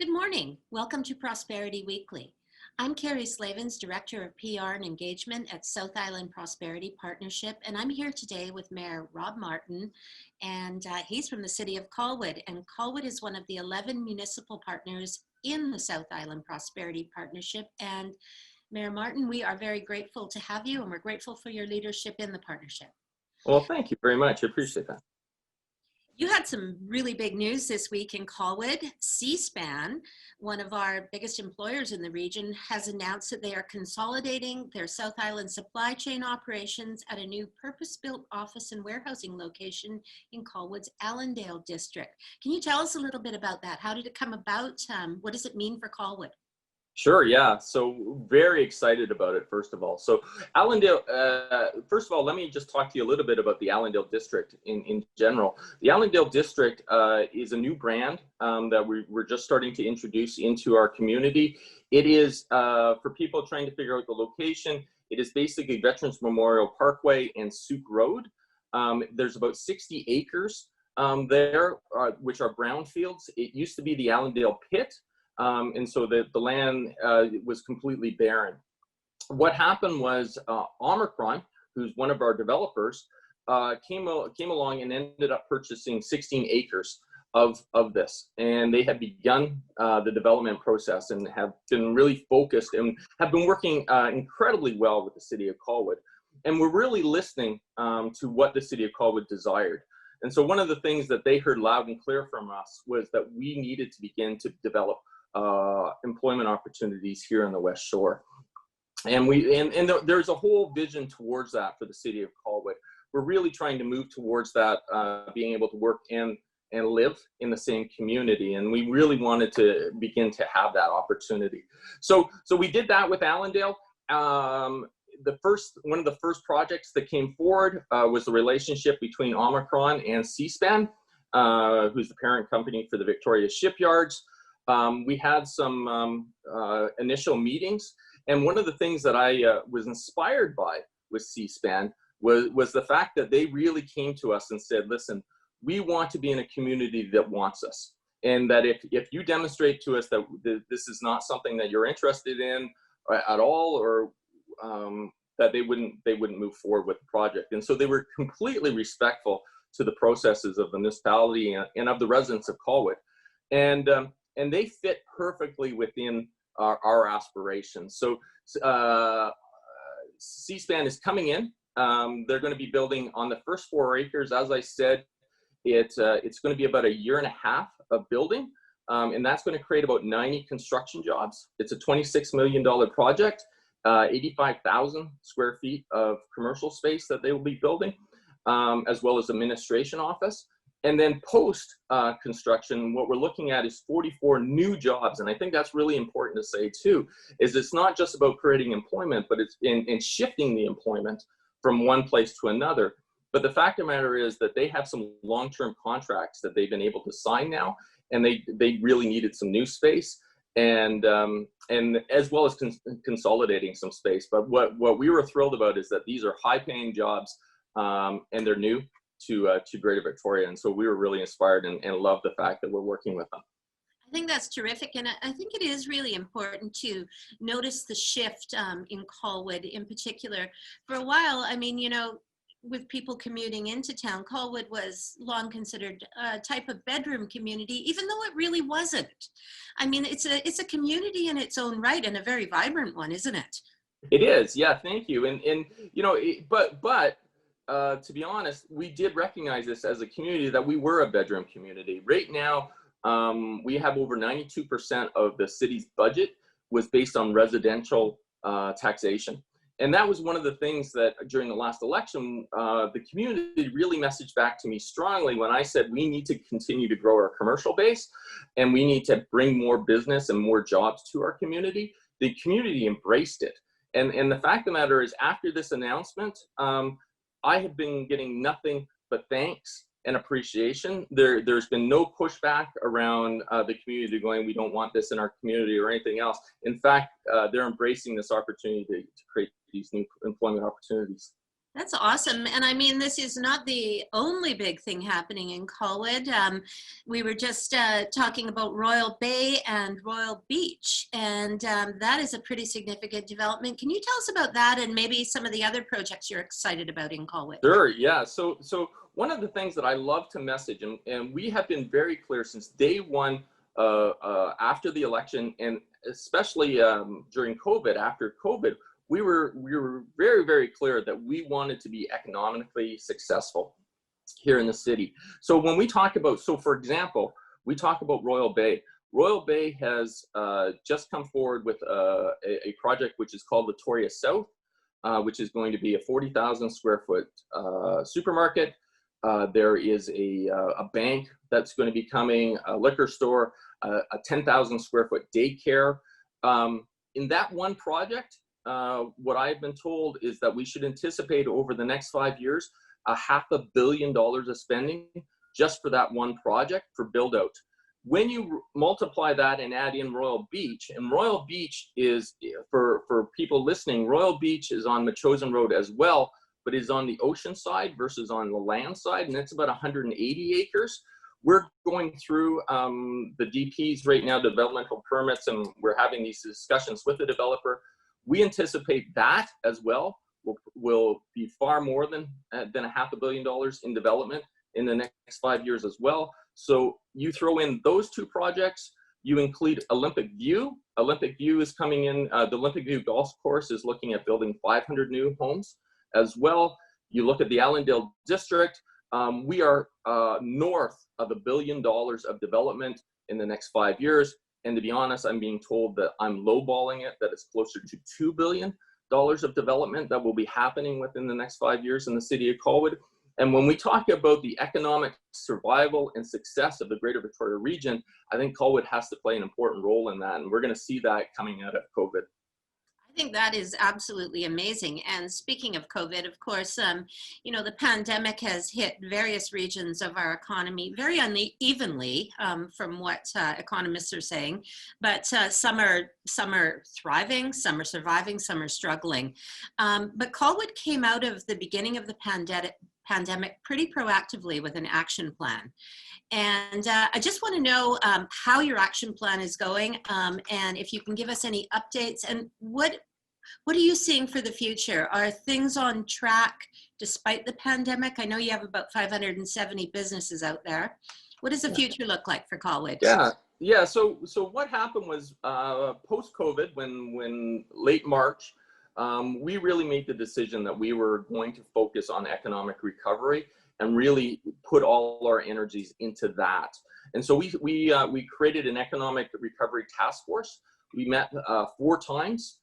Good morning. Welcome to Prosperity Weekly. I'm Kerry Slavens, Director of PR and Engagement at South Island Prosperity Partnership, and I'm here today with Mayor Rob Martin, and he's from the City of Colwood, and Colwood is one of the 11 municipal partners in the South Island Prosperity Partnership. And Mayor Martin, we are very grateful to have you, and we're grateful for your leadership in the partnership. Well, thank you very much. I appreciate that. You had some really big news this week in Colwood. CSpan, one of our biggest employers in the region, has announced that they are consolidating their South Island supply chain operations at a new purpose-built office and warehousing location in Colwood's Allendale district. Can you tell us a little bit about that? How did it come about? What does it mean for Colwood? Sure, yeah. So very excited about it, first of all. So Allendale, first of all, let me just talk to you a little bit about the Allendale district in general. The Allendale district is a new brand that we're just starting to introduce into our community. It is, for people trying to figure out the location, it is basically Veterans Memorial Parkway and Souk Road. There's about 60 acres there, which are brownfields. It used to be the Allendale Pit. And so the land was completely barren. What happened was Omicron, who's one of our developers, came along and ended up purchasing 16 acres of this. And they had begun the development process and have been really focused and have been working incredibly well with the City of Colwood. And we're really listening to what the City of Colwood desired. And so one of the things that they heard loud and clear from us was that we needed to begin to develop employment opportunities here on the West Shore. And there's a whole vision towards that for the City of Colwood. We're really trying to move towards that, being able to work and live in the same community. And we really wanted to begin to have that opportunity. So we did that with Allendale. One of the first projects that came forward was the relationship between Omicron and Seaspan, who's the parent company for the Victoria shipyards. We had some initial meetings, and one of the things that I was inspired by with CSpan was the fact that they really came to us and said, listen, we want to be in a community that wants us, and that if you demonstrate to us that this is not something that you're interested in at all, or that they wouldn't move forward with the project. And so they were completely respectful to the processes of the municipality and of the residents of Colwood. And they fit perfectly within our aspirations. So CSpan is coming in. They're going to be building on the first 4 acres. As I said, it's going to be about a year and a half of building, and that's going to create about 90 construction jobs. It's a $26 million project, 85,000 square feet of commercial space that they will be building, as well as administration office. And then post construction, what we're looking at is 44 new jobs. And I think that's really important to say too, is it's not just about creating employment, but it's in shifting the employment from one place to another. But the fact of the matter is that they have some long-term contracts that they've been able to sign now, and they really needed some new space, and as well as consolidating some space. But what we were thrilled about is that these are high-paying jobs, and they're new to Greater Victoria, and so we were really inspired and love the fact that we're working with them. I think that's terrific, and I think it is really important to notice the shift in Colwood in particular. For a while, I mean, you know, with people commuting into town, Colwood was long considered a type of bedroom community, even though it really wasn't. I mean, it's a community in its own right, and a very vibrant one, isn't it? It is, yeah. Thank you. And you know, but to be honest, we did recognize this as a community that we were a bedroom community. Right now, we have over 92% of the city's budget was based on residential taxation. And that was one of the things that during the last election, the community really messaged back to me strongly when I said we need to continue to grow our commercial base and we need to bring more business and more jobs to our community. The community embraced it. And the fact of the matter is, after this announcement, I have been getting nothing but thanks and appreciation. There's been no pushback around the community going, we don't want this in our community or anything else. In fact, they're embracing this opportunity to create these new employment opportunities. That's awesome. And I mean, this is not the only big thing happening in Colwood. We were just talking about Royal Bay and Royal Beach, and that is a pretty significant development. Can you tell us about that and maybe some of the other projects you're excited about in Colwood? Sure, yeah. So one of the things that I love to message, and we have been very clear since day one after the election, and especially during COVID, after COVID, we were very, very clear that we wanted to be economically successful here in the city. So when we talk about, so for example, we talk about Royal Bay. Royal Bay has just come forward with a project which is called Latoria South, which is going to be a 40,000 square foot supermarket. There is a bank that's going to be coming, a liquor store, a 10,000 square foot daycare. In that one project, what I've been told is that we should anticipate over the next 5 years, $500 million of spending just for that one project for build out. When you multiply that and add in Royal Beach, and Royal Beach is, for people listening, Royal Beach is on Machosen Road as well, but is on the ocean side versus on the land side, and it's about 180 acres. We're going through the DPs right now, developmental permits, and we're having these discussions with the developer. We anticipate that as well will be far more than $500 million in development in the next 5 years as well. So you throw in those two projects, you include Olympic View. Olympic View is coming in, the Olympic View Golf Course is looking at building 500 new homes as well. You look at the Allendale District, we are north of $1 billion of development in the next 5 years. And to be honest, I'm being told that I'm lowballing it, that it's closer to $2 billion of development that will be happening within the next 5 years in the city of Colwood. And when we talk about the economic survival and success of the Greater Victoria region, I think Colwood has to play an important role in that. And we're going to see that coming out of COVID. I think that is absolutely amazing. And speaking of COVID, of course, you know, the pandemic has hit various regions of our economy very unevenly, from what economists are saying. But some are thriving, some are surviving, some are struggling. But Colwood came out of the beginning of the pandemic pretty proactively with an action plan. And I just want to know how your action plan is going, and if you can give us any updates, and what are you seeing for the future? Are things on track despite the pandemic? I know you have about 570 businesses out there. What does the future look like for Colwood? Yeah. So what happened was post-COVID, when late March, we really made the decision that we were going to focus on economic recovery and really put all our energies into that. And so we created an economic recovery task force. We met 4 times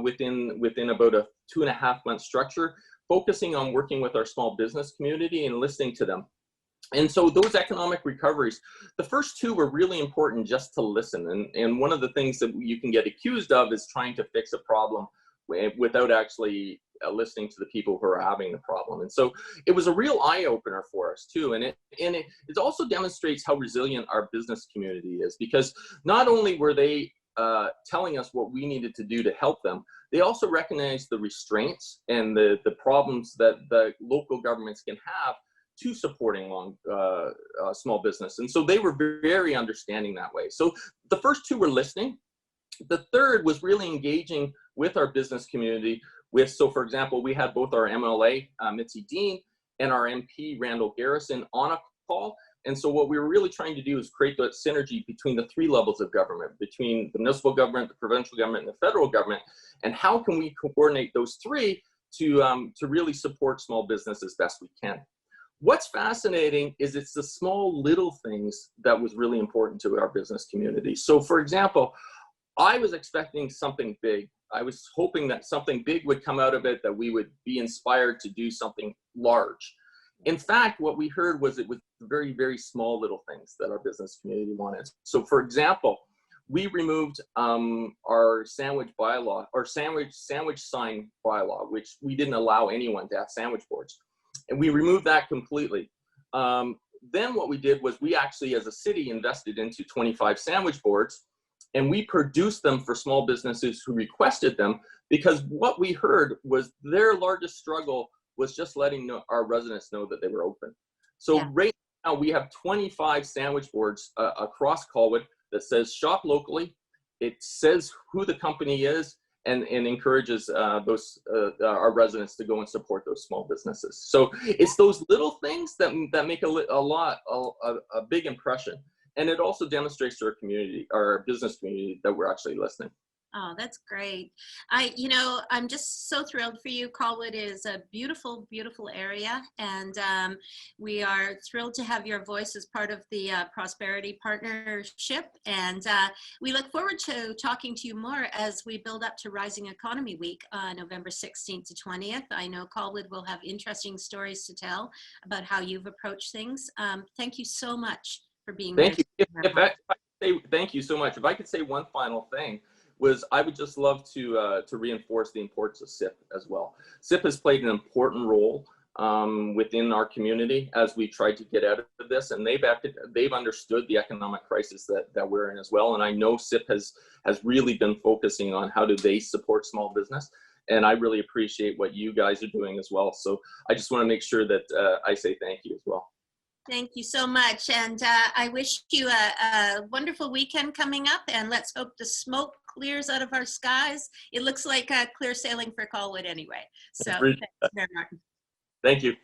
within about a 2.5 month structure, focusing on working with our small business community and listening to them. And so those economic recoveries, the first 2 were really important just to listen. And one of the things that you can get accused of is trying to fix a problem without actually listening to the people who are having the problem. And so it was a real eye-opener for us too. And it also demonstrates how resilient our business community is, because not only were they telling us what we needed to do to help them, they also recognized the restraints and the problems that the local governments can have to supporting small business. And so they were very understanding that way. So the first 2 were listening. The third was really engaging with our business community so for example, we had both our MLA, Mitzi Dean, and our MP, Randall Garrison, on a call. And so what we were really trying to do is create that synergy between the 3 levels of government, between the municipal government, the provincial government, and the federal government. And how can we coordinate those 3 to really support small business as best we can? What's fascinating is it's the small little things that was really important to our business community. So for example, I was expecting something big. I was hoping that something big would come out of it, that we would be inspired to do something large. In fact, what we heard was it was very, very small little things that our business community wanted. So for example, we removed our sandwich bylaw, or sandwich sign bylaw, which we didn't allow anyone to have sandwich boards. And we removed that completely. Then what we did was we actually, as a city, invested into 25 sandwich boards, and we produced them for small businesses who requested them, because what we heard was their largest struggle was just letting our residents know that they were open. So Yeah. right now we have 25 sandwich boards across Colwood that says shop locally. It says who the company is, and encourages our residents to go and support those small businesses. So it's those little things that make a big impression. And it also demonstrates to our community, our business community, that we're actually listening. Oh, that's great. I'm just so thrilled for you. Colwood is a beautiful, beautiful area, and we are thrilled to have your voice as part of the Prosperity Partnership. And we look forward to talking to you more as we build up to Rising Economy Week, November 16th to 20th. I know Colwood will have interesting stories to tell about how you've approached things. Thank you so much for being Thank here. you. If I say, thank you so much. If I could say one final thing, was I would just love to reinforce the importance of SIPP as well. SIPP has played an important role within our community as we tried to get out of this, and they've understood the economic crisis that we're in as well. And I know SIPP has really been focusing on how do they support small business, and I really appreciate what you guys are doing as well. So I just want to make sure that I say thank you as well. Thank you so much. And I wish you a wonderful weekend coming up, and let's hope the smoke clears out of our skies. It looks like clear sailing for Colwood anyway. So thanks, Mayor Martin. Thank you.